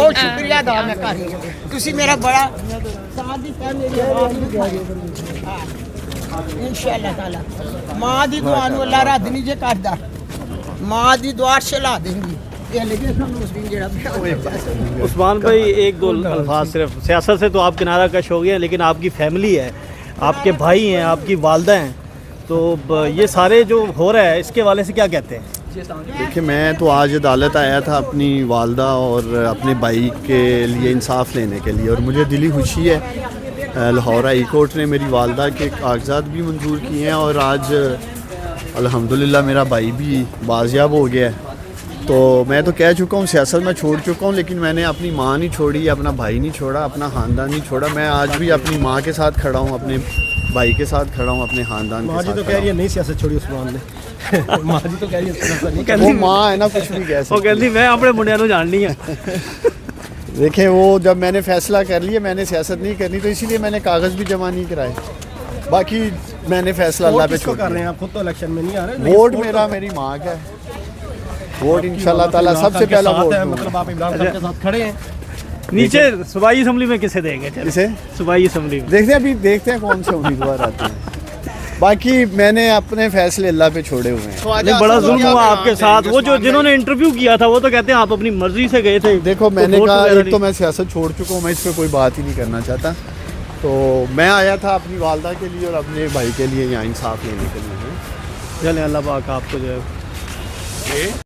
बहुत शुक्रिया अदा मैं कर रही हूं तुसी मेरा बड़ा साथ दिता मेरी इंशाअल्लाह ताला मां दी दुआ नु अल्लाह रद्द नहीं जे करदा मां दी दुआ चला देंगी उस्मान भाई एक दो अल्फाज सिर्फ सियासत से तो आप किनारा कश हो गए लेकिन आपकी फैमिली है आपके भाई हैं आपकी वालदा हैं तो ये सारे जो हो रहा है इसके वाले से क्या कहते हैं? देखिए मैं तो आज अदालत आया था अपनी वालदा और अपने भाई के लिए इंसाफ लेने के लिए और मुझे दिली खुशी है लाहौर हाई कोर्ट ने मेरी वालदा के कागजात भी मंजूर किए हैं और आज अल्हम्दुलिल्लाह मेरा भाई भी बाजियाब हो गया है। तो मैं तो कह चुका हूँ सियासत में छोड़ चुका हूँ लेकिन मैंने अपनी माँ नहीं छोड़ी, अपना भाई नहीं छोड़ा, अपना ख़ानदान नहीं छोड़ा। मैं आज भी अपनी माँ के साथ खड़ा हूँ, अपने भाई के साथ खड़ा हूँ, अपने ख़ानदान के साथ। तो कह रही है नहीं सियासत छोड़ी उस्मान ने माँ जी तो कह रही है वो माँ है ना कुछ भी कह वो कहती मैं अपने मुंडिया को जाननी है। देखें वो जब मैंने फैसला कर लिया मैंने सियासत नहीं करनी तो इसीलिए मैंने कागज़ भी जमा नहीं कराए। बाकी मैंने फैसला अल्लाह पे छोड़ कर रहे हैं आप खुद तो इलेक्शन में नहीं आ रहे। वोट मेरा मेरी माँ का है, वोट इंशाल्लाह ताला सबसे पहला वोट मतलब आप इमरान खान के साथ खड़े हैं। नीचे सूबाई असम्बली में किसे देंगे? इसे सूबाई असम्बली में देखते हैं, अभी देखते हैं कौन से उम्मीदवार आते हैं। बाकी मैंने अपने फैसले अल्लाह पे छोड़े हुए हैं। नहीं बड़ा जुल्म हुआ आपके साथ। वो जो जिन्होंने इंटरव्यू किया था वो तो कहते हैं आप अपनी मर्जी से गए थे। देखो मैंने कहा एक तो मैं सियासत छोड़ चुका हूँ, मैं इस पर कोई बात ही नहीं करना चाहता। तो मैं आया था अपनी वालदा के लिए और अपने भाई के लिए यहाँ इंसाफ लेने के लिए। चलें अल्लाह पाक आपको जो है